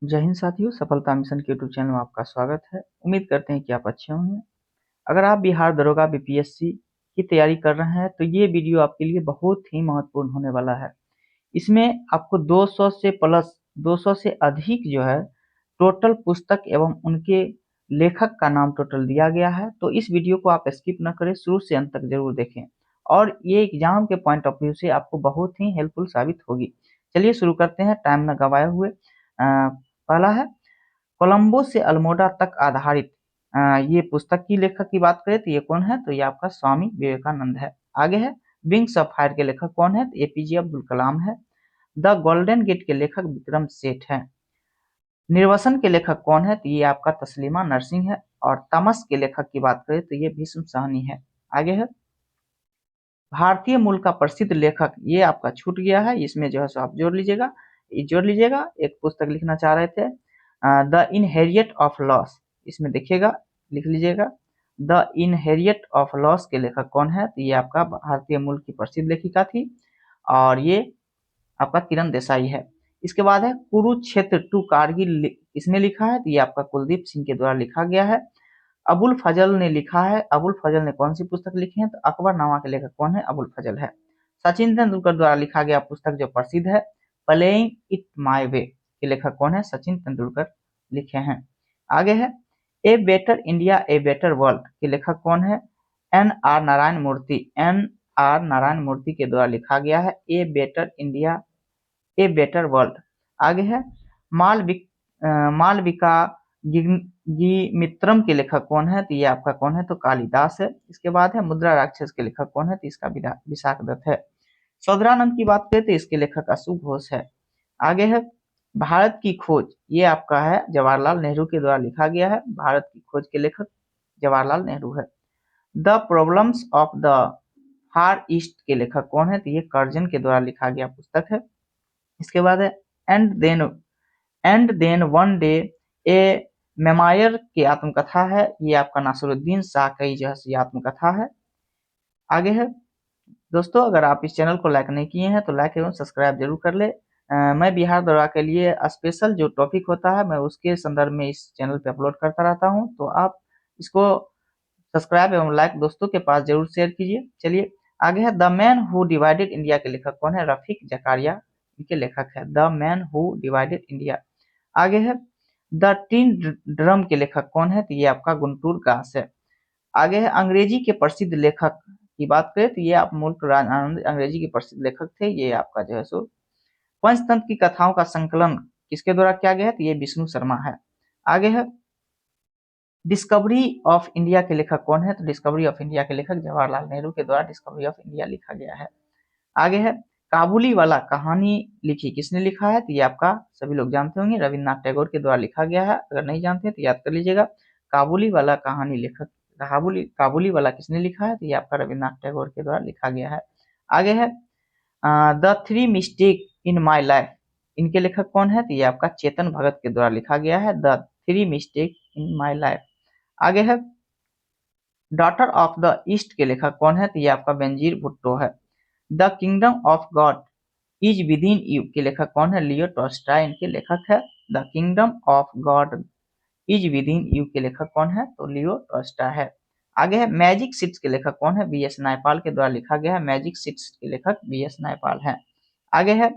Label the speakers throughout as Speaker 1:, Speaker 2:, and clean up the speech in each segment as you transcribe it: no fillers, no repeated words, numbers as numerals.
Speaker 1: जय हिंद साथियों, सफलता मिशन के यूट्यूब चैनल में आपका स्वागत है। उम्मीद करते हैं कि आप अच्छे होंगे। अगर आप बिहार दरोगा बीपीएससी की तैयारी कर रहे हैं तो ये वीडियो आपके लिए बहुत ही महत्वपूर्ण होने वाला है। इसमें आपको 200 से प्लस 200 से अधिक जो है टोटल पुस्तक एवं उनके लेखक का नाम टोटल दिया गया है। तो इस वीडियो को आप स्किप न करें, शुरू से अंत तक जरूर देखें और ये एग्जाम के पॉइंट ऑफ व्यू से आपको बहुत ही हेल्पफुल साबित होगी। चलिए शुरू करते हैं टाइम न गवाए हुए। पहला है कोलंबो से अल्मोड़ा तक आधारित ये पुस्तक की लेखक की बात करें तो ये कौन है, तो ये आपका स्वामी विवेकानंद है। आगे है विंग्स ऑफ फायर के लेखक कौन है, तो एपीजे अब्दुल कलाम है। द गोल्डन गेट के लेखक विक्रम सेठ हैं। निर्वसन के लेखक कौन है, तो ये आपका तस्लीमा नरसिंह है। और तमस के लेखक की बात करें तो ये भीष्म साहनी है। आगे है भारतीय मूल का प्रसिद्ध लेखक, ये आपका छूट गया है, इसमें जो है सो आप जोड़ लीजिएगा, जोड़ लीजिएगा। एक पुस्तक लिखना चाह रहे थे द इनहेरियट ऑफ लॉस, इसमें देखिएगा, लिख लीजिएगा। द इनहेरियट ऑफ लॉस के लेखक कौन है, तो ये आपका भारतीय मूल की प्रसिद्ध लेखिका थी और ये आपका किरण देसाई है। इसके बाद है कुरुक्षेत्र टू कारगिल, इसने लिखा है तो ये आपका कुलदीप सिंह के द्वारा लिखा गया है। अबुल फजल ने लिखा है। अबुल फजल ने कौन सी पुस्तक लिखी है, तो अकबरनामा के लेखक कौन है, अबुल फजल है। सचिन तेंदुलकर द्वारा लिखा गया पुस्तक जो प्रसिद्ध है प्लेइंग इट माय वे के लेखक कौन है, सचिन तेंदुलकर लिखे हैं। आगे है a better India a better world के लेखक कौन है, एन आर नारायण मूर्ति, एन आर नारायण मूर्ति के द्वारा लिखा गया है a better India a better world. आगे है मालविका मित्रम के लेखक कौन है, तो ये आपका कौन है, तो कालिदास है। इसके बाद है मुद्रा राक्षस के लेखक कौन है, तो इसका विशाख दत्त है। सौदरानंद की बात करें तो इसके लेखक अशु घोष है। आगे है भारत की खोज, ये आपका है जवाहरलाल नेहरू के द्वारा लिखा गया है। भारत की खोज के लेखक जवाहरलाल नेहरू है। The problems of the far east के लेखक कौन है, तो ये कर्जन के द्वारा लिखा गया पुस्तक है। इसके बाद है and then one day a memoir की आत्मकथा है, ये आपका नासिरुद्दीन शाह की जो है आत्मकथा है। आगे है दोस्तों, अगर आप इस चैनल को लाइक नहीं किए हैं तो लाइक एवं सब्सक्राइब जरूर कर ले। मैं बिहार दौरा के लिए स्पेशल जो टॉपिक होता है मैं उसके संदर्भ में इस चैनल पे अपलोड करता रहता हूं, तो आप इसको सब्सक्राइब एवं लाइक दोस्तों के पास जरूर शेयर कीजिए। चलिए आगे है the man who divided India के लेखक कौन है, रफीक जकारिया इनके लेखक है। The man who divided India. आगे है द टीन ड्रम के लेखक कौन है, तो ये आपका गुंटूर दास है। आगे है अंग्रेजी के प्रसिद्ध लेखक की बात करें तो ये आप मुल्क राज आनंद अंग्रेजी के प्रसिद्ध लेखक थे। ये आपका जो है सो पंचतंत्र की कथाओं का संकलन किसके द्वारा किया गया है, तो ये विष्णु शर्मा है। आगे है डिस्कवरी ऑफ इंडिया के लेखक कौन है, तो डिस्कवरी ऑफ इंडिया के लेखक जवाहरलाल नेहरू के द्वारा डिस्कवरी ऑफ इंडिया लिखा गया है। आगे है काबुली वाला कहानी लिखी किसने लिखा है, तो ये आपका सभी लोग जानते होंगे रविन्द्रनाथ टैगोर के द्वारा लिखा गया है। अगर नहीं जानते तो याद कर लीजिएगा, काबुली वाला कहानी लेखक काबुली वाला किसने लिखा है, तो ये आपका रविन्द्रनाथ टैगोर के द्वारा लिखा गया है। आगे है the three mistake in my life, इनके लेखक कौन है, तो ये आपका चेतन भगत के द्वारा लिखा गया है the three mistake in my life. आगे है डॉटर ऑफ द ईस्ट के लेखक कौन है, तो ये आपका बेनजीर भुट्टो है। The kingdom of God is with in you के लेखक कौन है, लियो टॉल्स्टॉय इनके लेखक है। The kingdom of God is with in you के लेखक कौन है, तो लियो टॉल्स्टॉय है। आगे है मैजिक सिट्स के लेखक कौन है, बी एस नायपाल के द्वारा लिखा गया है। मैजिक सिट्स के लेखक बी एस नायपाल है। आगे है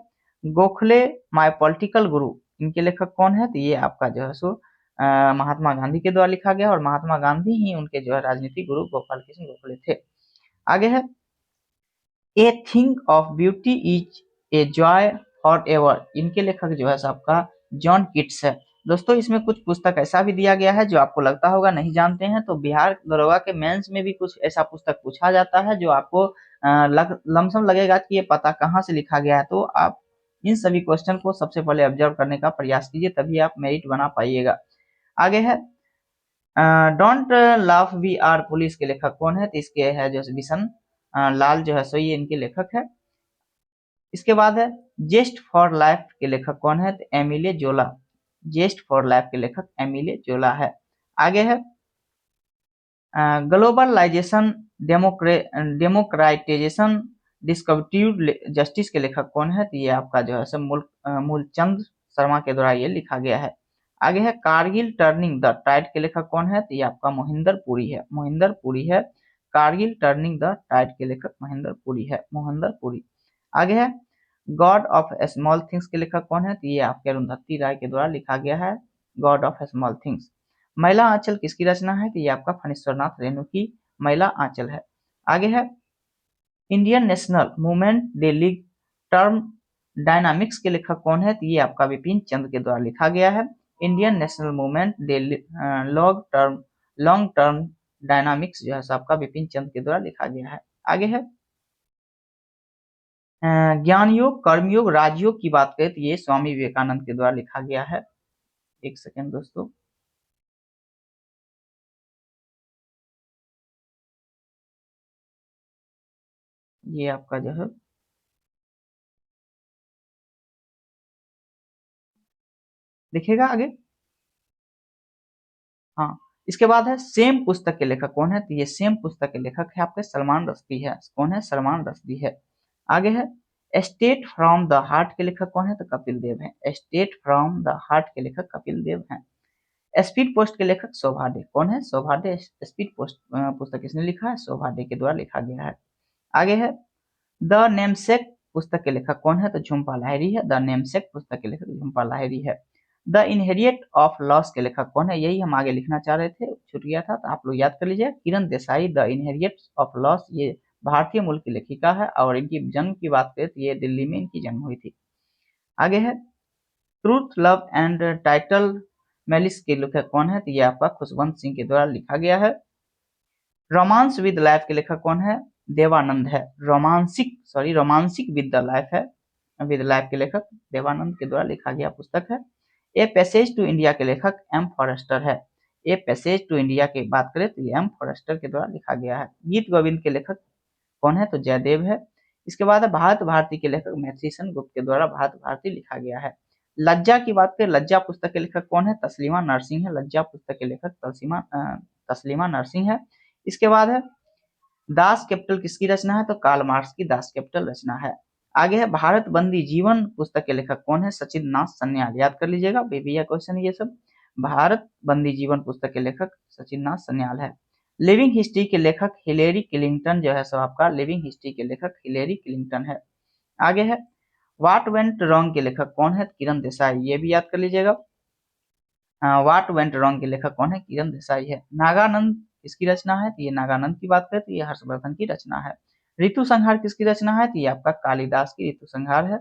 Speaker 1: गोखले माय पॉलिटिकल गुरु, इनके लेखक कौन है, तो ये आपका जो है सो महात्मा गांधी के द्वारा लिखा गया और महात्मा गांधी ही उनके जो है राजनीतिक गुरु गोपाल कृष्ण गोखले थे। आगे है a thing of beauty is a joy for ever, इनके लेखक जो है आपका जॉन किट्स है। दोस्तों इसमें कुछ पुस्तक ऐसा भी दिया गया है जो आपको लगता होगा नहीं जानते हैं, तो बिहार दरोगा के मेंस में भी कुछ ऐसा पुस्तक पूछा जाता है जो आपको लमसम लगेगा कि ये पता कहाँ से लिखा गया है। तो आप इन सभी क्वेश्चन को सबसे पहले ऑब्जर्व करने का प्रयास कीजिए, तभी आप मेरिट बना पाइएगा। आगे है don't love we are police के लेखक कौन है, तो इसके है जो बिशन लाल जो है सो ये इनके लेखक है। इसके बाद है जेस्ट फॉर लाइफ के लेखक कौन है, तो एमिले जोला, जेस्ट फॉर लाइफ के लेखक एमिले जोला है। आगे है ग्लोबलाइजेशन डेमोक्राटाइजेशन डिस्ट्रीब्यूटिव जस्टिस के लेखक कौन है, तो ये आपका जो है मूलचंद शर्मा के द्वारा ये लिखा गया है। आगे है कारगिल टर्निंग द टाइड के लेखक कौन है, तो ये आपका मोहिंदर पुरी है, मोहिंदर पुरी है। कारगिल टर्निंग द टाइड के लेखक मोहिंदर पुरी है, मोहिंदर पुरी। आगे है गॉड ऑफ स्मॉल थिंग्स के लेखक कौन है, तो ये आपके अरुंधति राय के द्वारा लिखा गया है, गॉड ऑफ स्मॉल थिंग्स। महिला आंचल किसकी रचना है, तो ये आपका फणीश्वरनाथ रेणु की महिला आंचल है। आगे है Indian national movement day league term dynamics के लेखक कौन है, तो ये आपका विपिन चंद्र के द्वारा लिखा गया है। Indian national movement day long term dynamics जो है आपका विपिन चंद्र के द्वारा लिखा गया है। आगे है ज्ञान योग, कर्मयोग, राजयोग की बात करें तो ये स्वामी विवेकानंद के द्वारा लिखा गया है। एक सेकेंड दोस्तों, ये आपका जो है दिखेगा आगे। हाँ, इसके बाद है सेम पुस्तक के लेखक कौन है, तो ये सेम पुस्तक के लेखक है आपके सलमान रश्दी है। कौन है, सलमान रश्दी है। आगे है स्टेट फ्रॉम द हार्ट के लेखक कौन है, तो कपिल देव है। स्टेट फ्रॉम द हार्ट के लेखक कपिल देव हैं। स्पीड पोस्ट के लेखक सौभाग्य कौन है, सौभाग्य। स्पीड पोस्ट पुस्तक किसने लिखा है, सौभाग्य के द्वारा लिखा गया है। आगे है द नेमसेक पुस्तक के लेखक कौन है, तो झुम्पा लाहिरी है। द नेमसेक पुस्तक के लेखक झुम्पा लाहिरी है। द इनहेरिएट ऑफ लॉस के लेखक कौन है, यही हम आगे लिखना चाह रहे थे, छूट गया था, तो आप लोग याद कर लीजिए। Kiran Desai. The इनहेरिएट of loss ये भारतीय मूल की लेखिका है और इनकी जन्म की बात करें तो ये दिल्ली में इनकी जन्म हुई थी। आगे है truth love and title malice के लेखक कौन है, तो ये आपका खुशवंत सिंह के द्वारा लिखा गया है। रोमांस विद लाइफ के लेखक कौन है, देवानंद है। रोमांसिक विद द लाइफ है, विद लाइफ के लेखक देवानंद के द्वारा लिखा गया पुस्तक है। ए पैसेज टू इंडिया के लेखक एम फॉरेस्टर है। ए पैसेज टू इंडिया की बात करें तो ये एम फॉरेस्टर के द्वारा लिखा गया है। गीत गोविंद के लेखक कौन है, तो जयदेव है। इसके बाद है भारत भारती के लेखक मैथिलीशन गुप्त के द्वारा भारत भारती लिखा गया है। लज्जा की बात करें, लज्जा पुस्तक के लेखक कौन है, तस्लीमा नरसिंह है। लज्जा पुस्तक के लेखक तस्लीमा नरसिंह है। इसके बाद है दास कैपिटल किसकी रचना है, तो कार्ल मार्क्स की दास कैपिटल रचना है। आगे है भारत बंदी जीवन पुस्तक के लेखक कौन है, सचिन नाथ सन्याल। याद कर लीजिएगा, बेबिया क्वेश्चन ये सब। भारत बंदी जीवन पुस्तक के लेखक सचिन नाथ सन्याल है। लिविंग हिस्ट्री के लेखक हिलेरी क्लिंटन जो है सब आपका लिविंग हिस्ट्री के लेखक हिलेरी क्लिंटन है। आगे है व्हाट वेंट रॉन्ग के लेखक कौन है, किरण देसाई। ये भी याद कर लीजिएगा। व्हाट वेंट रॉन्ग के लेखक कौन है, किरण देसाई है। नागानंद किसकी रचना है, तो ये नागानंद की बात करें तो ये हर्षवर्धन की रचना है। ऋतु संहार किसकी रचना है, तो ये आपका कालिदास की ऋतु संहार है।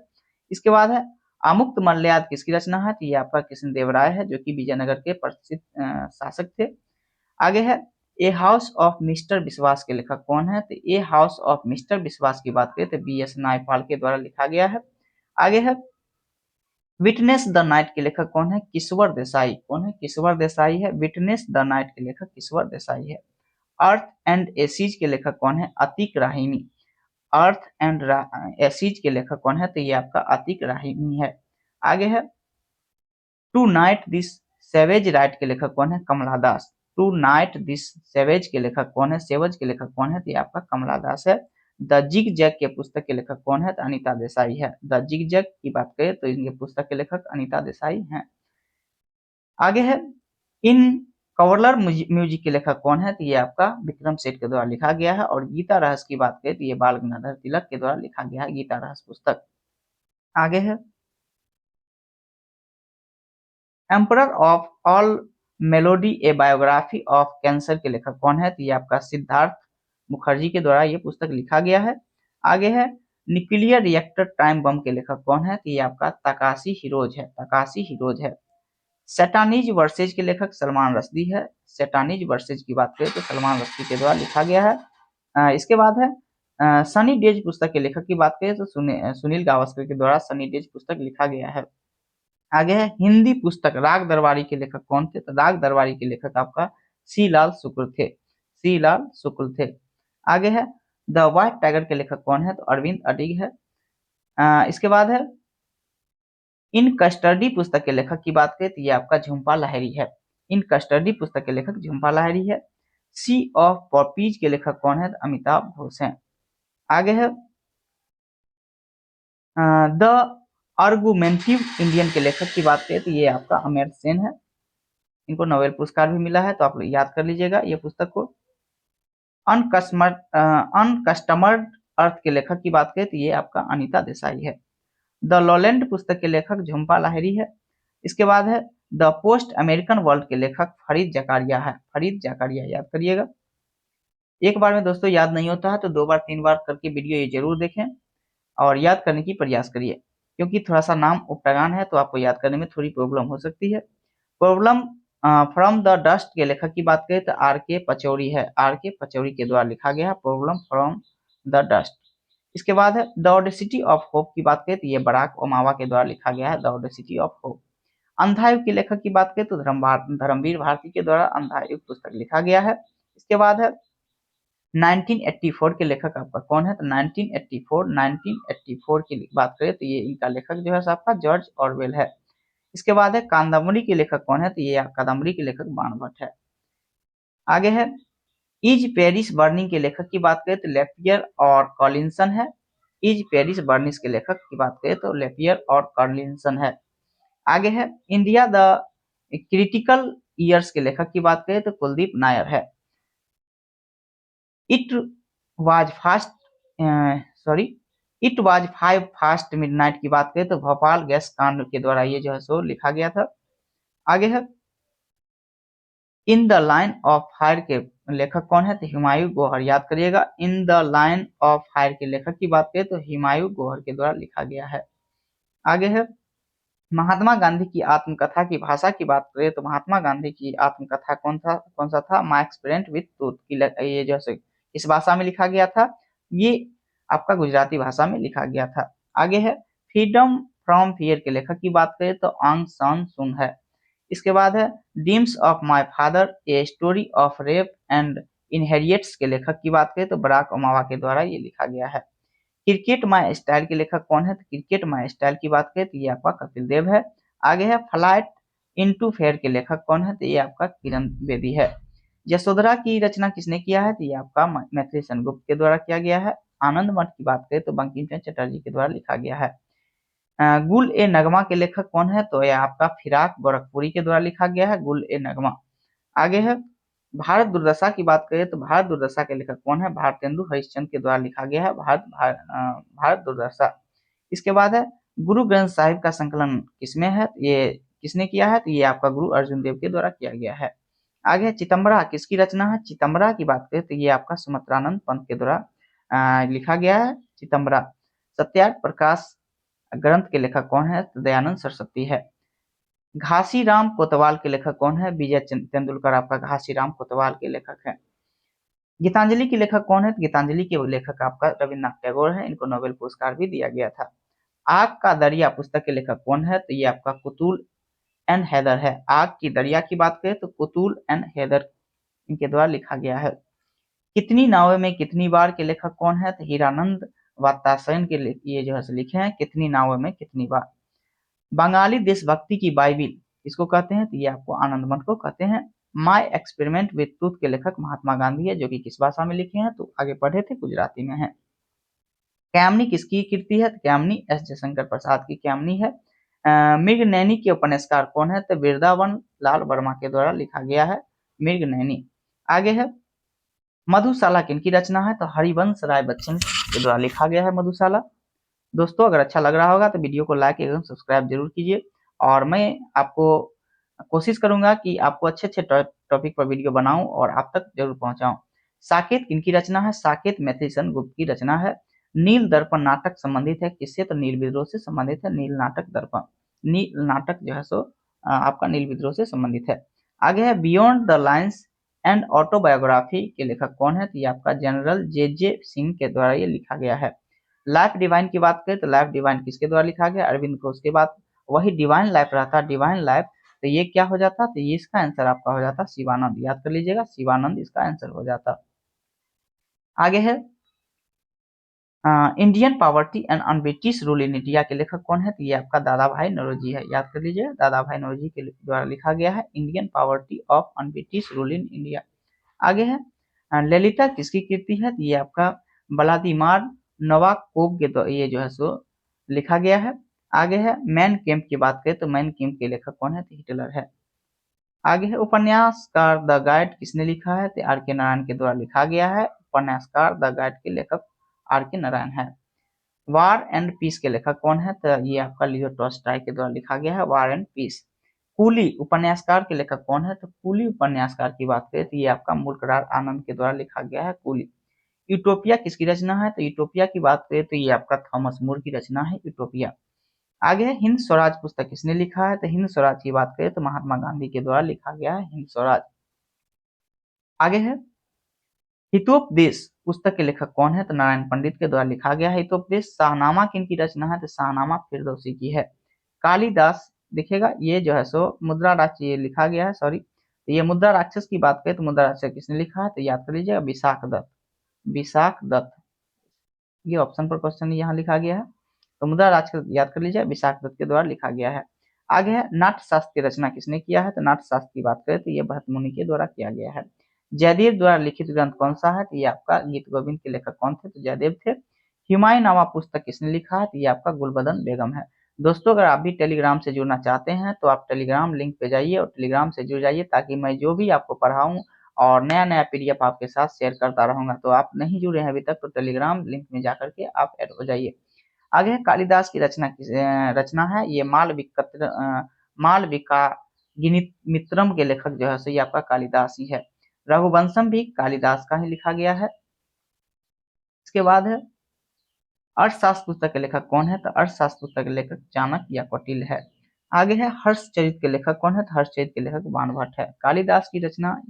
Speaker 1: इसके बाद है अमुक्त मल्ल्याद किसकी रचना है, तो ये आपका कृष्णदेवराय है जो कि विजयनगर के प्रसिद्ध शासक थे। आगे है ए हाउस ऑफ मिस्टर विश्वास के लेखक कौन है, तो ए हाउस ऑफ मिस्टर विश्वास की बात करें तो बी एस नायपाल के द्वारा लिखा गया है। आगे है विटनेस द नाइट के लेखक कौन है, किश्वर देसाई। कौन है, किश्वर देसाई है। विटनेस द नाइट के लेखक किश्वर देसाई है। अर्थ एंड एसीज के लेखक कौन है, अतीक राहिमी। अर्थ एंड एसीज के लेखक कौन है, तो ये आपका अतीक राहिमी है। आगे है tonight this savage right के लेखक कौन है, Kamala Das. Tonight this savage के लेखक कौन है, सेवज के लेखक कौन है, तो ये आपका कमला दास है। द जिग जैग के पुस्तक के लेखक कौन है, तो अनीता देसाई है। द जिग जैग की बात करें तो इनके पुस्तक के लेखक अनीता देसाई हैं। आगे है इन कवरलर म्यूजिक के लेखक कौन है, तो ये आपका विक्रम सेठ के द्वारा लिखा गया है। और गीता रहस्य की बात करें तो ये बाल गंगाधर तिलक के द्वारा लिखा गया है, गीता रहस्य पुस्तक। आगे है emperor of all melody A biography of cancer के लेखक कौन है, तो ये आपका सिद्धार्थ मुखर्जी के द्वारा ये पुस्तक लिखा गया है। आगे है न्यूक्लियर रिएक्टर टाइम बम के लेखक कौन है, तो ये आपका तकाशी हिरोज है, तकाशी हिरोज है। सैटानीज वर्सेज के लेखक सलमान रश्दी है। सैटानीज वर्सेज की बात करें तो सलमान रश्दी के द्वारा लिखा गया है। इसके बाद है सनी डेज पुस्तक के लेखक की बात करें तो सुनील गावस्कर के द्वारा सनी डेज पुस्तक लिखा गया है। आगे है हिंदी पुस्तक राग दरबारी के लेखक कौन थे, तो राग दरबारी के लेखक आपका सी लाल शुक्ल थे, सी लाल शुक्ल थे। आगे है द व्हाइट टाइगर के लेखक कौन है, तो अरविंद अडिग है। इसके बाद है इन कस्टडी पुस्तक के लेखक की बात करें तो ये आपका झुम्पा लाहिरी है। इन कस्टडी पुस्तक के लेखक झुम्पा लाहिरी है। सी ऑफ पॉपीज के लेखक कौन है, तो अमिताभ घोष हैं। आगे है द आर्गुमेंटिव इंडियन के लेखक की बात करें तो ये आपका अमर्त्य सेन है। इनको नोबेल पुरस्कार भी मिला है, तो आप लोग याद कर लीजिएगा ये पुस्तक को। अनकस्टमर्ड अर्थ के लेखक की बात करें तो ये आपका अनीता देसाई है। द लॉलैंड पुस्तक के लेखक झुम्पा लाहिरी है। इसके बाद है द पोस्ट अमेरिकन वर्ल्ड के लेखक फरीद जकारिया है। फरीद जकारिया याद करिएगा। एक बार में दोस्तों याद नहीं होता है तो 2 बार 3 बार करके वीडियो ये जरूर देखें और याद करने की प्रयास करिए, क्योंकि थोड़ा सा नाम उपरागान है तो आपको याद करने में थोड़ी प्रॉब्लम हो सकती है। प्रॉब्लम फ्रॉम द डस्ट के लेखक की बात करें तो आर के पचौरी है। आर के पचौरी के द्वारा लिखा गया है प्रॉब्लम फ्रॉम द डस्ट। इसके बाद है द ऑडेसिटी ऑफ होप की बात करें तो ये बराक ओबामा के द्वारा लिखा गया है the audacity of hope. Andha Yug के लेखक की बात करें तो धर्मवीर भारती के द्वारा अंधायुग पुस्तक लिखा गया है। इसके बाद है 1984 के लेखक आपका कौन है तो 1984 की बात करें तो ये इनका लेखक जो है आपका जॉर्ज ऑरवेल है। इसके बाद है कादम्बरी के लेखक कौन है तो ये कादम्बरी के लेखक बाणभट्ट है। आगे है इज पेरिस बर्निंग के लेखक की बात करें तो लेपियर और कॉलिंसन है। इज पेरिस बर्निस के लेखक की बात करें तो लेपियर और कॉलिंसन है। आगे है इंडिया द क्रिटिकल ईयर्स के लेखक की बात करें तो कुलदीप नायर है। It was five fast midnight की बात करें तो भोपाल गैस कांड के द्वारा ये जो है सो लिखा गया था। आगे है in the line of fire के लेखक कौन है तो हुमायूं गौहर याद करिएगा। In the line of fire के लेखक की बात करें तो हुमायूं गौहर के द्वारा लिखा गया है। आगे है महात्मा गांधी की आत्मकथा की भाषा की बात करें तो महात्मा गांधी की आत्मकथा कौन सा था माय एक्सपेरिमेंट विद ट्रूथ की ये जो है इस भाषा में लिखा गया था। ये आपका गुजराती भाषा में लिखा गया था। आगे है फ्रीडम फ्रॉम फियर के लेखक की बात करें तो आंग सान सुन है। इसके बाद है dreams of my father a story of race and inheritance के लेखक की बात करें तो बराक ओबामा के द्वारा ये लिखा गया है। क्रिकेट माय स्टाइल के लेखक कौन है तो क्रिकेट माय स्टाइल की बात करें तो ये आपका कपिल देव है। आगे है फ्लाइट इनटू फेयर के लेखक कौन है तो ये आपका किरण बेदी है। यशोधरा की रचना किसने किया है तो ये आपका मैथिली सेनगुप्त के द्वारा किया गया है। आनंद मठ की बात करें तो बंकिम चंद्र चटर्जी के द्वारा लिखा गया है। गुल ए नगमा के लेखक कौन है तो यह आपका फिराक गोरखपुरी के द्वारा लिखा गया है गुल ए नगमा। आगे है भारत दुर्दशा की बात करें तो भारत दुर्दशा के लेखक कौन है भारतेंदु हरिश्चंद्र के द्वारा लिखा गया है भारत दुर्दशा। इसके बाद है गुरु ग्रंथ साहिब का संकलन किसमें है ये किसने किया है तो ये आपका गुरु अर्जुन देव के द्वारा किया गया है। आगे है चितंबरा किसकी रचना है चितंबरा की बात करें तो ये आपका सुमित्रानंद पंत के द्वारा लिखा गया है चितंबरा। सत्याग्रह प्रकाश ग्रंथ के लेखक कौन है तो दयानंद सरस्वती है। घासीराम कोतवाल के लेखक कौन है विजय तेंदुलकर आपका घासीराम कोतवाल के लेखक है। गीतांजलि के लेखक कौन है तो गीतांजलि के लेखक आपका रविन्द्रनाथ टैगोर है। इनको नोबेल पुरस्कार भी दिया गया था। आग का दरिया पुस्तक के लेखक कौन है तो ये आपका कुतुल एंड हैदर है। आग की दरिया की बात करें तो कुतुल एंड हैदर इनके द्वारा लिखा गया है। कितनी नावें में कितनी बार के लेखक कौन है तो हीरानंद वात्स्यायन के ये जो है लिखे हैं कितनी नावें में कितनी बार। बंगाली देशभक्ति की बाइबिल इसको कहते हैं तो ये आपको आनंद मठ को कहते हैं। माय एक्सपेरिमेंट विद ट्रूथ के लेखक महात्मा गांधी है जो कि किस भाषा में लिखे हैं तो आगे पढ़े थे गुजराती में है। कैमनी किसकी कृति है तो कैमनी एस जयशंकर प्रसाद की कैमनी है। मृगनयनी के उपन्यासकार कौन है तो वृंदावन लाल वर्मा के द्वारा लिखा गया है मृगनयनी। आगे है मधुशाला किनकी रचना है तो हरिवंश राय बच्चन के द्वारा लिखा गया है मधुशाला। दोस्तों अगर अच्छा लग रहा होगा तो वीडियो को लाइक एवं सब्सक्राइब जरूर कीजिए और मैं आपको कोशिश करूंगा कि आपको अच्छे अच्छे टॉपिक पर वीडियो बनाऊं और आप तक जरूर पहुंचाऊं। साकेत किनकी रचना है साकेत मैथिली सेनगुप्त की रचना है। नील दर्पण नाटक संबंधित है किससे तो नील विद्रोह से संबंधित है। नील नाटक दर्पण नील नाटक जो है सो आपका नील विद्रोह से संबंधित है। आगे है beyond the lines and autobiography के लेखक कौन है तो ये आपका जनरल जे सिंह के द्वारा ये लिखा गया है। लाइफ डिवाइन की बात करें तो लाइफ डिवाइन किसके द्वारा लिखा गया अरविंद घोष के बाद वही डिवाइन लाइफ रहता डिवाइन लाइफ तो ये क्या हो जाता तो ये इसका आंसर आपका हो जाता शिवानंद याद कर लीजिएगा शिवानंद इसका आंसर हो जाता। आगे है Indian poverty and un British rule in India के लेखक कौन है तो ये आपका दादा भाई नौरोजी है याद कर लीजिए दादा भाई नौरोजी के द्वारा लिखा गया है Indian poverty of un British rule in India. आगे है ललिता किसकी कृति है तो ये आपका व्लादिमीर नवाकोव के ये जो है सो लिखा गया है। आगे है मैन कैम्प की बात करें तो मैन कैम्प के लेखक कौन है, तो हिटलर है। आगे है उपन्यासकार द गाइड किसने लिखा है, तो आर के नारायण के द्वारा लिखा गया है। उपन्यासकार द गाइड के लेखक आर के नारायण है। वार एंड पीस के लेखक कौन है, तो ये आपका लियो टॉल्स्टॉय के द्वारा लिखा गया है वार एंड पीस। कूली उपन्यासकार के लेखक कौन है, तो कूली उपन्यासकार की बात करें तो ये आपका मुल्करार आनंद के द्वारा लिखा गया है कूली। यूटोपिया किसकी रचना है, तो यूटोपिया की बात करें तो ये आपका थॉमस मोर की रचना है यूटोपिया। आगे है हिंद स्वराज पुस्तक किसने लिखा है, तो हिंद स्वराज की बात करें तो महात्मा गांधी के द्वारा लिखा गया है हिंद स्वराज। आगे है हितोपदेश पुस्तक के लेखक कौन है, तो नारायण पंडित के द्वारा लिखा गया है हितोपदेश। शाहनामा किनकी रचना है, तो शाहनामा फिरदौसी की है। कालिदास देखिएगा ये जो है सो मुद्रा राक्षस ये लिखा गया है, सॉरी, तो ये मुद्रा राक्षस की बात करें तो मुद्रा राक्षस किसने लिखा है, तो याद कर लीजिएगा विशाख दत्त। विशाख दत्त, ये ऑप्शन पर क्वेश्चन यहाँ लिखा गया है, तो मुद्रा राक्षस याद कर लीजिए विशाख दत्त के द्वारा लिखा गया है। आगे है नाट्य शास्त्र की रचना किसने किया है, तो नाट्य शास्त्र की बात करें तो ये भरत मुनि के द्वारा किया गया है। जयदेव द्वारा लिखित ग्रंथ कौन सा है, तो ये आपका गीत गोविंद के लेखक कौन थे, तो जयदेव थे। हुमायूं नामा पुस्तक किसने लिखा है, तो ये आपका गुलबदन बेगम है। दोस्तों अगर आप भी टेलीग्राम से जुड़ना चाहते हैं तो आप टेलीग्राम लिंक पे जाइए और टेलीग्राम से जुड़ जाइए, ताकि मैं जो भी आपको पढ़ाऊं और नया नया पीडीएफ आपके साथ शेयर करता रहूंगा। तो आप नहीं जुड़े हैं अभी तक तो टेलीग्राम लिंक में जाकर के आप ऐड हो जाइए। आगे है कालिदास की रचना है ये मालविका मित्रम के लेखक जो है सो ये आपका कालिदास ही है। रघुवंशम भी कालिदास का ही लिखा गया है। इसके बाद है अर्थशास्त्र पुस्तक के लेखक कौन है, तो अर्थशास्त्र पुस्तक के लेखक चाणक्य या कौटिल्य है। आगे है हर्षचरित के लेखक कौन है, तो हर्षचरित के लेखक बाणभट्ट है। कालिदास की रचना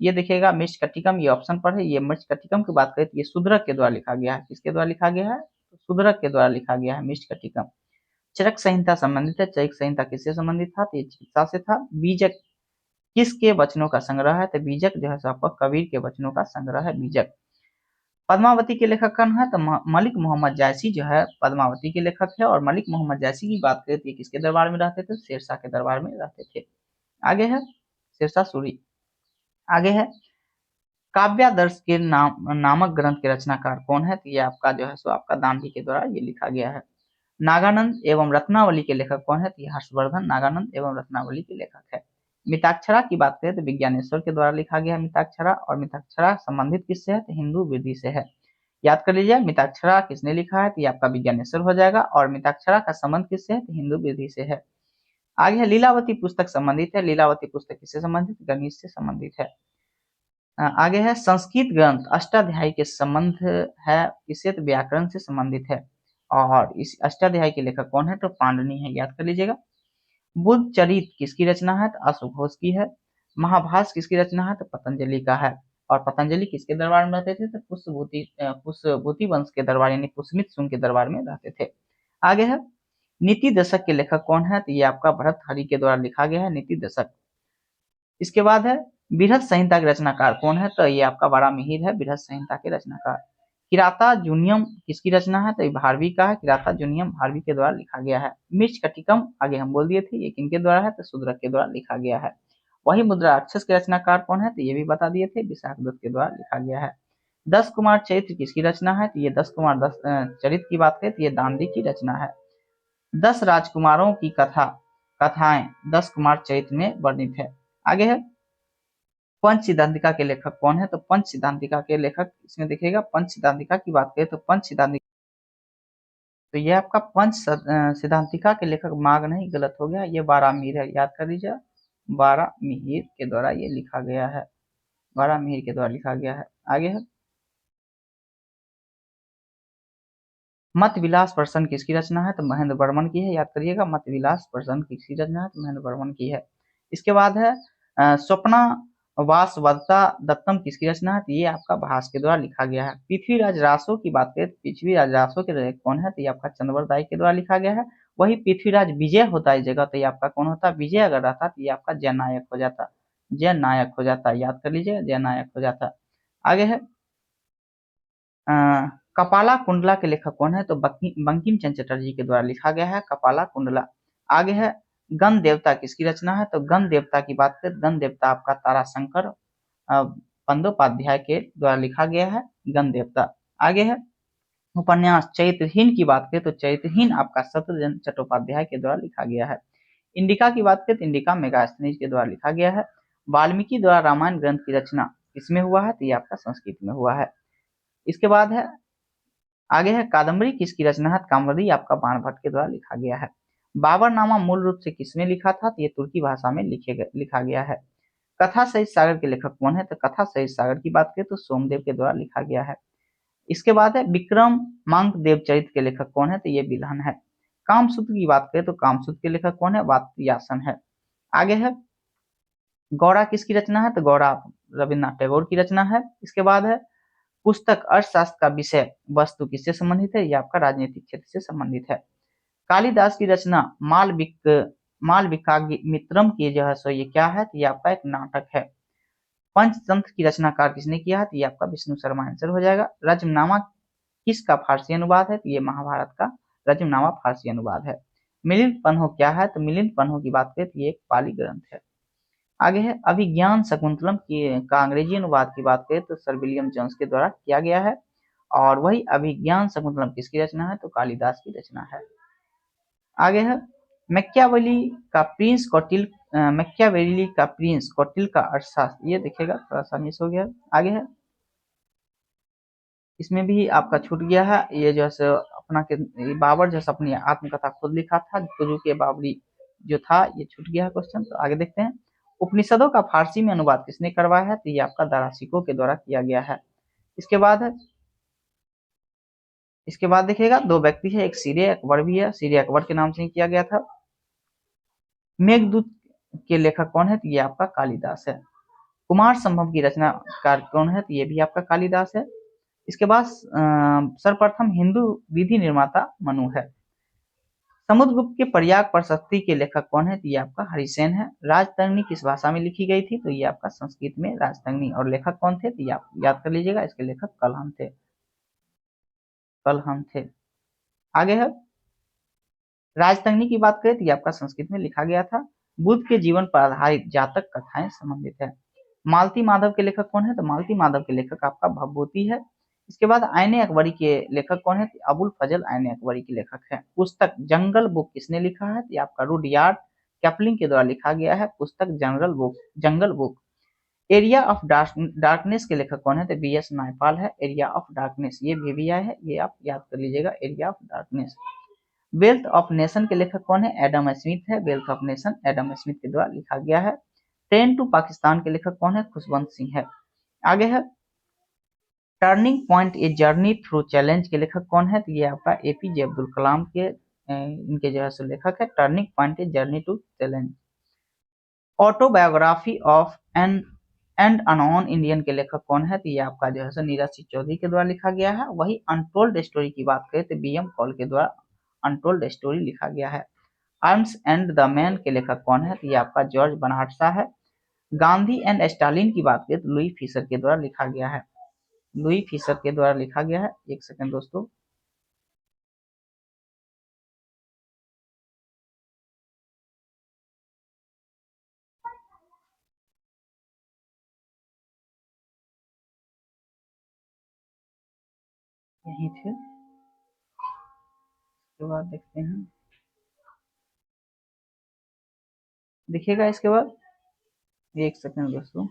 Speaker 1: ये देखिएगा मृच्छकटिकम, ये ऑप्शन पर है। ये मृच्छकटिकम की बात करें तो ये शूद्रक के द्वारा लिखा गया है। किसके द्वारा लिखा गया है, तो शूद्रक के द्वारा लिखा गया है मृच्छकटिकम। चरक संहिता संबंधित है। चरक संहिता किससे संबंधित था, तो ये चिकित्सा से था। बीजक किसके वचनों का संग्रह है, तो बीजक जो है आपका कबीर के वचनों का संग्रह है बीजक। पद्मावती के लेखक कौन है, तो मलिक मोहम्मद जायसी जो है पद्मावती के लेखक है। और मलिक मोहम्मद जायसी की बात करें तो किसके दरबार में रहते थे, शेरशाह के दरबार में रहते थे। आगे है शेरशाह सूरी। आगे है काव्यादर्श के नामक ग्रंथ के रचनाकार कौन है, तो ये आपका जो है सो आपका दांडी के द्वारा ये लिखा गया है। नागानंद एवं रत्नावली के लेखक कौन है, तो ये हर्षवर्धन नागानंद एवं रत्नावली के लेखक है। मिताक्षरा की बात करें तो विज्ञानेश्वर के द्वारा लिखा गया है मिताक्षरा। और मिताक्षरा संबंधित किससे है, तो हिंदू विधि से है। याद कर लीजिए मिताक्षरा किसने लिखा है, तो ये आपका विज्ञानेश्वर हो जाएगा। और मिताक्षरा का संबंध किससे है, तो हिंदू विधि से है। आगे है लीलावती पुस्तक संबंधित है। लीलावती पुस्तक किससे संबंधित, गणित से संबंधित है। आगे है संस्कृत ग्रंथ अष्टाध्यायी के संबंध है किससे, तो व्याकरण से संबंधित है। और इस अष्टाध्यायी के लेखक कौन है, तो पाणिनि है, याद कर लीजिएगा। बुद्ध चरित किसकी रचना है, तो अश्वघोष की है। महाभाष्य किसकी रचना है, तो पतंजलि का है। और पतंजलि किसके दरबार में रहते थे, तो पुष्यभूति वंश के दरबार यानी पुष्यमित सुंग के दरबार में रहते थे। आगे है नीति दशक के लेखक कौन है, तो ये आपका भर्तृहरि के द्वारा लिखा गया है नीति दशक। इसके बाद है बृहद संहिता के रचनाकार कौन है, तो ये आपका वारामिहिर है बृहद संहिता के रचनाकार। किराता जूनियम किसकी रचना है, तो ये भारवी का है। किराता जूनियम भारवी के द्वारा लिखा गया है। मृच्छकटिकम आगे हम बोल दिए थे ये किनके द्वारा है, तो शूद्रक के द्वारा लिखा गया है। वही मुद्रा राक्षस के रचनाकार कौन है, तो ये भी बता दिए थे विशाख दत्त के द्वारा लिखा गया है। 10 कुमार चरित्र किसकी रचना है, तो ये 10 कुमार 10 चरित्र की बात करें तो ये दांडी की रचना है। 10 राजकुमारों की कथाएं 10 कुमार चरित्र में वर्णित है। आगे है पंच सिद्धांतिका के लेखक कौन है, तो पंच सिद्धांतिका के लेखक इसमें देखिएगा पंच सिद्धांतिका की बात करें तो पंच सिद्धांतिका, तो ये आपका पंच सिद्धांतिका के लेखक माग नहीं, गलत हो गया, ये बारामीर है, याद कर लीजिए बारामीर के द्वारा ये लिखा गया है। बारामीर के द्वारा लिखा गया है। आगे है मत विलास प्रसन्न किसकी रचना है, तो महेंद्र वर्मन की है, याद करिएगा मत विलास प्रसन्न किसकी रचना है, तो महेंद्र वर्मन की है। इसके बाद है स्वप्ना वासवदत्ता दत्तम किसकी रचना है, तो ये आपका भास के द्वारा लिखा गया है। पृथ्वीराज रासो की बात करें, पृथ्वीराज रासो के लेखक कौन है, तो ये आपका चंद्रवर दाई के द्वारा लिखा गया है। वही पृथ्वीराज विजय होता है जगह, तो ये आपका कौन होता, विजय अगर रहता तो ये आपका जननायक हो जाता, जननायक हो जाता, याद कर लीजिए जननायक हो जाता। आगे है कपाला कुंडला के लेखक कौन है, तो बंकिम चंद्र चटर्जी के द्वारा लिखा गया है कपाला कुंडला। आगे है गण देवता किसकी रचना है, तो गण देवता की बात करें गण देवता आपका ताराशंकर बंदोपाध्याय के द्वारा लिखा गया है गण देवता। आगे है उपन्यास चैत्रहीन की बात करें तो चैत्रहीन आपका सत्येंद्र चट्टोपाध्याय के द्वारा लिखा गया है। इंडिका की बात करें तो इंडिका मेगास्थनीज के द्वारा लिखा गया है। वाल्मीकि द्वारा रामायण ग्रंथ की रचना किसमें हुआ है, तो ये आपका संस्कृत में हुआ है। इसके बाद है आगे है कादम्बरी किसकी रचना है, कादम्बरी आपका बाणभट्ट के द्वारा लिखा गया है। बाबरनामा मूल रूप से किसने लिखा था, तो ये तुर्की भाषा में लिखा गया है। कथा सहित सागर के लेखक कौन है, तो कथा सहित सागर की बात करें तो सोमदेव के द्वारा लिखा गया है। इसके बाद है विक्रमांक देवचरित के लेखक कौन है, तो ये बिल्हन है। कामसूत्र की बात करें तो कामसूत्र के लेखक कौन है, वात्स्यायन है। आगे है गौड़ा किसकी रचना है, तो गौड़ा रविन्द्रनाथ टैगोर की रचना है। इसके बाद है पुस्तक अर्थशास्त्र का विषय वस्तु किससे संबंधित है, ये आपका राजनीतिक क्षेत्र से संबंधित है। कालिदास की रचना मालविकाग्निमित्रम की जो है सो ये क्या है, तो ये आपका एक नाटक है। पंचतंत्र की रचनाकार किसने किया है, तो ये आपका विष्णु शर्मा आंसर हो जाएगा। रजमनामा किसका फारसी अनुवाद है, तो ये महाभारत का रजमनामा फारसी अनुवाद है। मिलिंद पन्हो क्या है, तो मिलिंद पन्हो की बात करें तो ये एक पाली ग्रंथ है। आगे है अभिज्ञान शकुंतलम का अंग्रेजी अनुवाद की बात करें तो सर विलियम जोन्स के द्वारा किया गया है। और वही अभिज्ञान शकुंतलम किसकी रचना है, तो कालिदास की रचना है। आगे है मैकियावेली का प्रिंस कौटिल्य का अर्थशास्त्र, ये देखिएगा थोड़ा सा मिस हो गया। आगे है इसमें भी आपका छूट गया है, ये जो है अपना बाबर जैसे अपनी आत्मकथा खुद लिखा था, गुरु के बाबरी जो था, ये छूट गया है क्वेश्चन। तो आगे देखते हैं उपनिषदों का फारसी में अनुवाद किसने करवाया है, तो ये आपका दाराशिकों के द्वारा किया गया है। इसके बाद देखिएगा दो व्यक्ति है, एक सीरे अकबर भी है, सीरे अकबर के नाम से ही किया गया था। मेघदूत के लेखक कौन है, तो ये आपका कालिदास है। कुमार संभव की रचनाकार कौन है, तो ये भी आपका कालिदास है। इसके बाद सर्वप्रथम हिंदू विधि निर्माता मनु है। समुद्रगुप्त के प्रयाग प्रशस्ति के लेखक कौन है, तो ये आपका हरिसेन है। राजतरंगिणी किस भाषा में लिखी गई थी, तो ये आपका संस्कृत में राजतरंगिणी। और लेखक कौन थे, तो ये आप याद कर लीजिएगा, इसके लेखक कलहन थे। आगे है राजतरंगिणी की बात करें तो ये आपका संस्कृत में लिखा गया था। बुद्ध के जीवन पर आधारित जातक कथाएं संबंधित है। मालती माधव के लेखक कौन है, तो मालती माधव के लेखक आपका भवभूति है। इसके बाद आईने अकबरी के लेखक कौन है, तो अबुल फजल आईने अकबरी के लेखक है। पुस्तक जंगल बुक किसने लिखा है, तो आपका रुडयार्ड कैपलिंग के द्वारा लिखा गया है पुस्तक जंगल बुक। एरिया ऑफ डार्कनेस के लेखक कौन है, तो बी एस नायपाल है। एरिया ऑफ डार्कनेस ये VVI है, ये आप याद कर लीजिएगा, area of darkness. Wealth of nation के लेखक कौन है, एडम स्मिथ है। Wealth of nation Adam Smith के द्वारा लिखा गया है। ट्रेन टू पाकिस्तान के लेखक कौन है, खुशवंत सिंह है। आगे है turning point a journey through challenge के लेखक कौन है, तो ये आपका APJ अब्दुल कलाम के इनके जो है लेखक है। Turning point a journey to challenge. Autobiography of and unknown Indian के लेखक कौन है, तो ये आपका जो है नीरज सिंह चौधरी के द्वारा लिखा गया है। वही अनटोल्ड स्टोरी की बात करें तो BM कॉल के द्वारा अनटोल्ड स्टोरी लिखा गया है। आर्म्स एंड द मैन के लेखक कौन है, तो ये आपका जॉर्ज बर्नार्ड शॉ है। गांधी एंड स्टालिन की बात करें तो लुई फिशर के द्वारा लिखा गया है। लुई फिशर के द्वारा लिखा गया है। एक सेकंड दोस्तों, यही थे। इसके बाद देखते हैं, देखिएगा इसके बाद, एक सेकंड दोस्तों,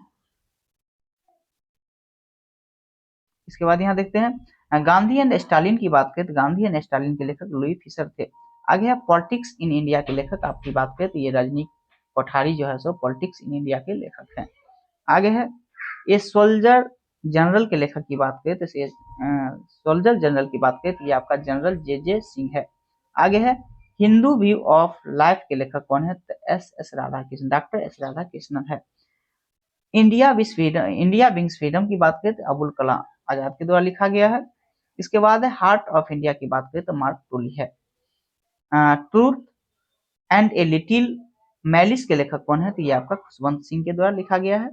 Speaker 1: इसके बाद यहाँ देखते हैं गांधी एंड स्टालिन की बात करें तो गांधी एंड स्टालिन के लेखक लुई फिशर थे। आगे है पॉलिटिक्स इन इंडिया के लेखक आपकी बात करें तो ये रजनी कोठारी जो है सो पॉलिटिक्स इन इंडिया के लेखक हैं। आगे है ये सोल्जर जनरल के लेखक की बात करें तो सोल्जर जनरल की बात करें तो ये आपका जनरल JJ सिंह है। आगे है हिंदू व्यू ऑफ लाइफ के लेखक कौन है, तो SS Radhakrishnan, doctor S Radhakrishnan है। इंडिया विंग्स फ्रीडम की बात करें तो अबुल कलाम आजाद के द्वारा लिखा गया है। इसके बाद है हार्ट ऑफ इंडिया की बात करें तो मार्क टूली है। Truth and a little malice के लेखक कौन है, तो ये आपका खुशवंत सिंह के द्वारा लिखा गया है।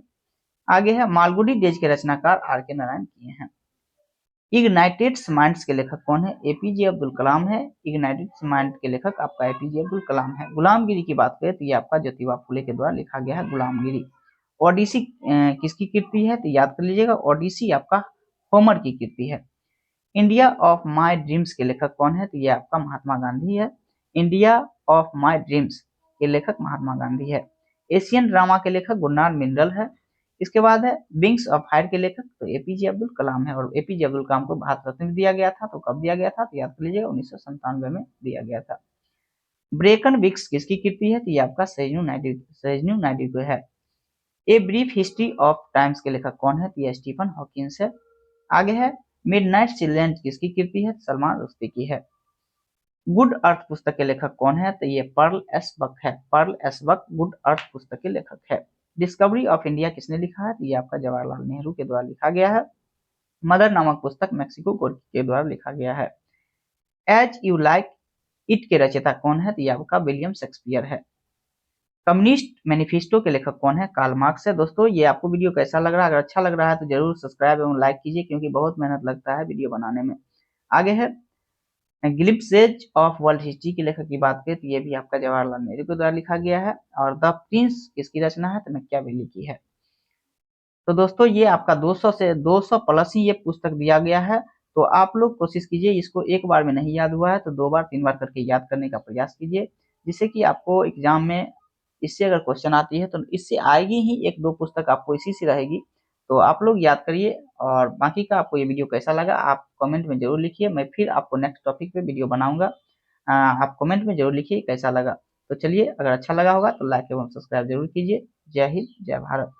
Speaker 1: आगे है मालगुडी डेज के रचनाकार RK नारायण किए हैं। इग्नाइटेड माइंड्स के लेखक कौन है, APJ अब्दुल कलाम है। इग्नाइटेड माइंड के लेखक आपका APJ अब्दुल कलाम है। गुलामगिरी की बात करें तो ये आपका ज्योतिबा फुले के द्वारा लिखा गया है गुलामगिरी। ओडिसी किसकी कृति है, तो याद कर लीजिएगा, ओडिसी आपका होमर की कृति है। इंडिया ऑफ माई ड्रीम्स के लेखक कौन है? तो ये आपका महात्मा गांधी है। इंडिया ऑफ माई ड्रीम्स के लेखक महात्मा गांधी है। एशियन ड्रामा के लेखक गुरनार मिनरल है। इसके बाद है विंग्स ऑफ फायर के लेखक तो एपीजे अब्दुल कलाम है। और एपीजे अब्दुल कलाम को भारत रत्न दिया गया था, तो कब दिया गया था? तो याद कर लीजिएगा 1997 में दिया गया था। ब्रेकन विक्स किसकी कृति है? तो ये आपका सैजू नायडू को है। A brief history of times के लेखक कौन है? तो ये स्टीफन हॉकिंस है। आगे है मिडनाइट साइलेंस किसकी कृति है? सलमान रुश्दी की है। गुड अर्थ पुस्तक के लेखक कौन है? तो ये पर्ल एस बक है। पर्ल एस बक गुड अर्थ पुस्तक के लेखक है। डिस्कवरी ऑफ इंडिया किसने लिखा है? तो ये आपका जवाहरलाल नेहरू के द्वारा लिखा गया है। मदर नामक पुस्तक मैक्सिको गोर्की के द्वारा लिखा गया है। एज यू लाइक इट के रचयिता कौन है? तो ये आपका विलियम शेक्सपियर है। कम्युनिस्ट मैनिफेस्टो के लेखक कौन है? कार्ल मार्क्स है। दोस्तों ये आपको वीडियो कैसा लग रहा है? अगर अच्छा लग रहा है तो जरूर सब्सक्राइब एवं लाइक कीजिए, क्योंकि बहुत मेहनत लगता है वीडियो बनाने में। आगे है ग्लिम्पसेज ऑफ वर्ल्ड हिस्ट्री के लेखक की बात करें तो ये भी आपका जवाहरलाल नेहरू के द्वारा लिखा गया है। और द प्रिंस किसकी रचना है? तो मैकियावेली की है। तो दोस्तों ये आपका 200 से 200 प्लस ही ये पुस्तक दिया गया है। तो आप लोग कोशिश कीजिए, इसको एक बार में नहीं याद हुआ है तो 2 बार 3 बार करके याद करने का प्रयास कीजिए, जिससे कि आपको एग्जाम में इससे अगर क्वेश्चन आती है तो इससे आएगी ही। 1-2 पुस्तक आपको इसी से रहेगी। तो आप लोग याद करिए। और बाकी का आपको ये वीडियो कैसा लगा आप कमेंट में जरूर लिखिए। मैं फिर आपको नेक्स्ट टॉपिक पे वीडियो बनाऊंगा। आप कमेंट में जरूर लिखिए कैसा लगा। तो चलिए, अगर अच्छा लगा होगा तो लाइक एवं सब्सक्राइब जरूर कीजिए। जय हिंद, जय भारत।